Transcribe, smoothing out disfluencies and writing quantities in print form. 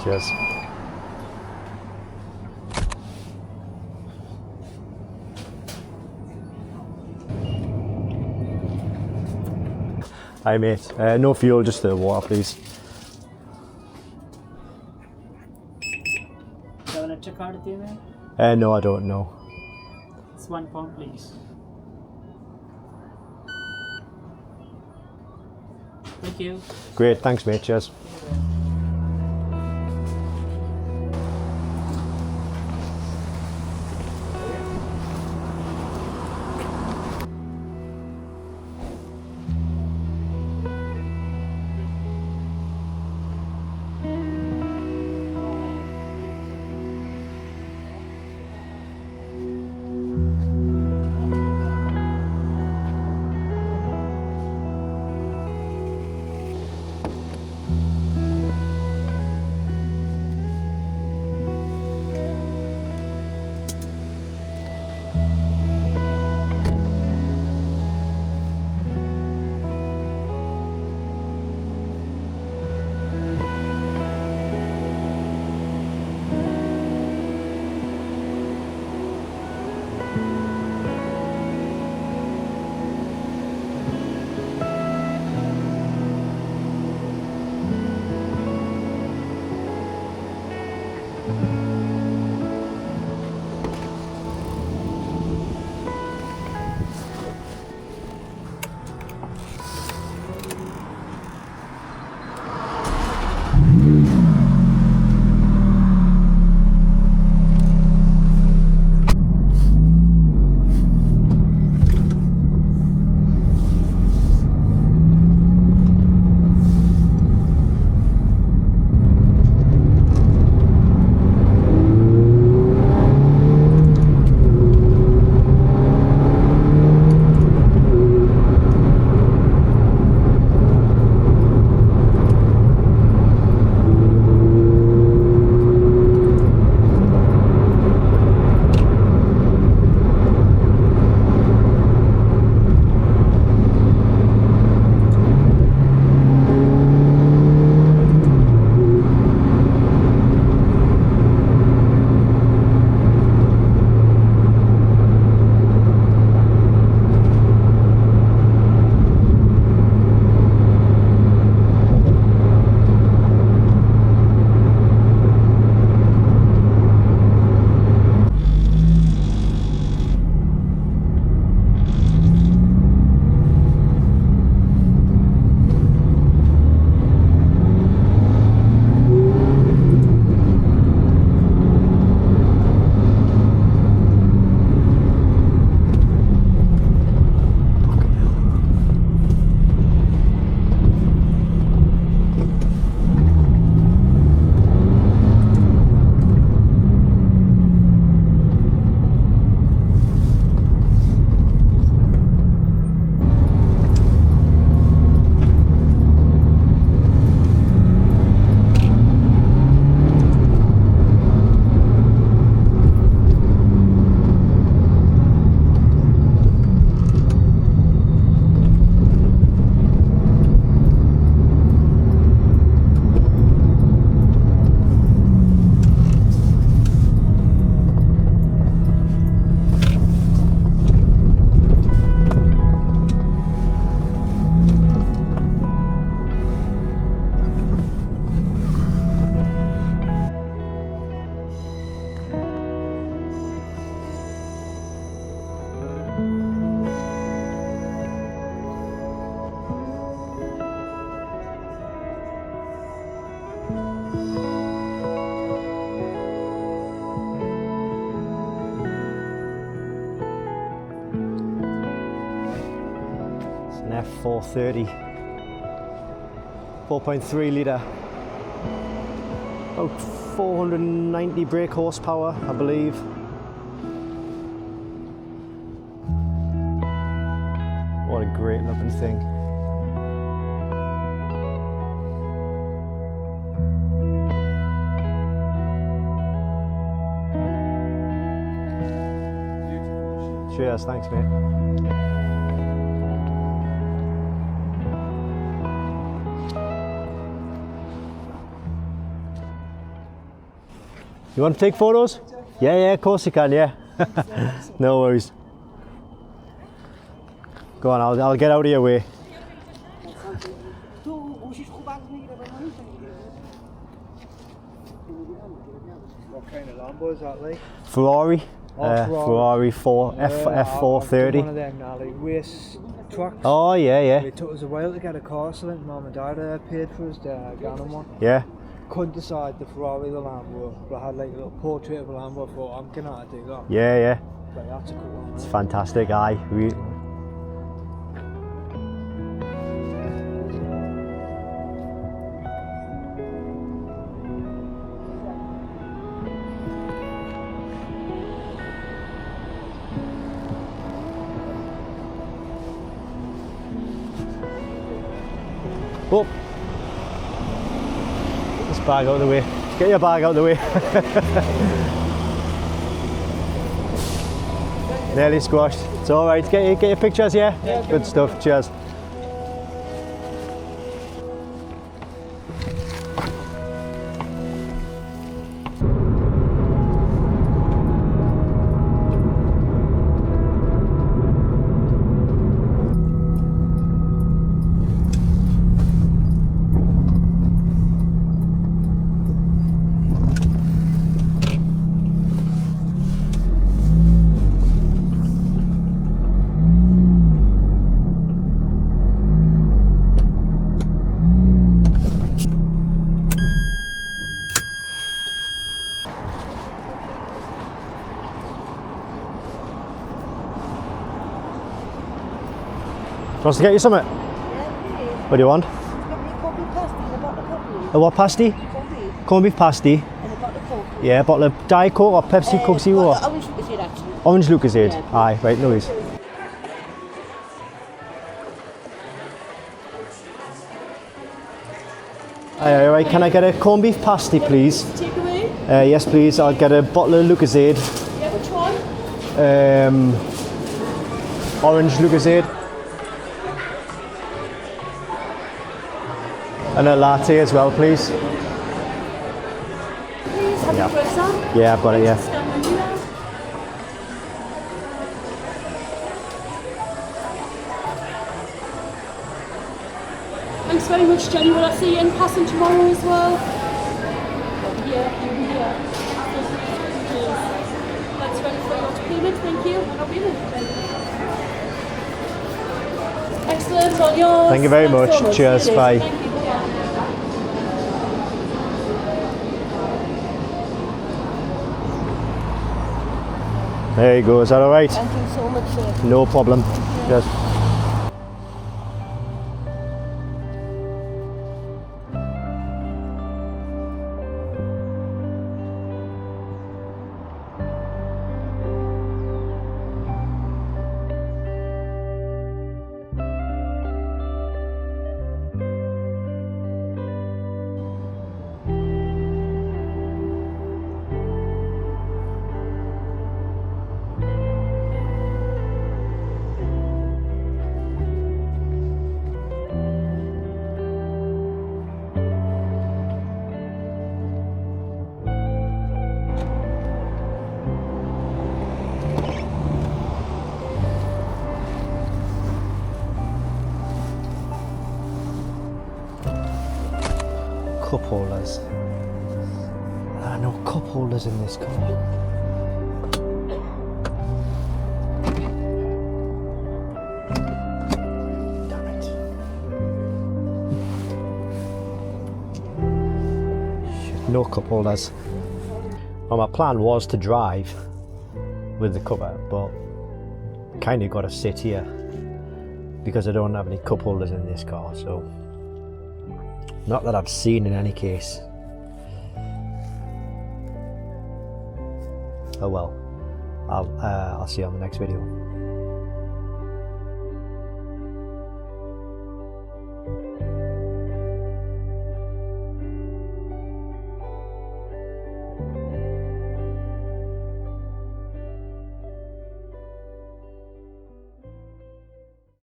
Cheers. Hi mate, no fuel, just the water please. Do you have an extra card with you, mate? No, I don't know. It's £1, please. Thank you. Great, thanks mate, cheers. An F430 4.3 litre, about 490 brake horsepower I believe. What a great looking thing. Cheers, thanks mate. You want to take photos? Yeah, yeah, of course you can, yeah. No worries. Go on, I'll get out of your way. What kind of Lambo is that like? Ferrari. Ferrari F430. One of them now, like race trucks. Oh yeah, yeah. It took us a while to get a car, so then Mum and Dad paid for us to get on one. Yeah. Couldn't decide the Ferrari or the Lambo, but I had like a little portrait of a Lambo. I thought, I'm gonna have to do that. Yeah, yeah. But that's a cool one. It's fantastic, aye. Oh! This bag out of the way. Get your bag out of the way. Nearly squashed. It's alright. Get your pictures, yeah? Good stuff. Cheers. Wants to get you something? What do you want? A what pasty? Corned beef pasty. Yeah, a bottle of Diet Coke or Pepsi Coke Zero? Orange Lucozade actually. Orange Lucozade. Yeah. Aye, right, no worries. Aye, right, can I get a corned beef pasty, please? Take away? Yes, please. I'll get a bottle of Lucozade. Yeah, which one? Orange Lucozade. And a latte as well, please. Please, have Yeah. your croissant. Yeah, I've got it, yeah. Scan and do that. Thanks very much, Jenny. Will I see you in passing tomorrow as well? Yeah, you'll be here. That's ready for your payment. Thank you. And I'll be with you. Excellent. All yours. Thank you very Thanks so much. Cheers, See you bye. later. Thank you. There you go, is that alright? Thank you so much, sir. No problem. Yes. Cup holders. There are no cup holders in this car. Damn it. Shit, no cup holders. Well, my plan was to drive with the cover, but kind of got to sit here because I don't have any cup holders in this car, so not that I've seen in any case. Oh well, I'll see you on the next video.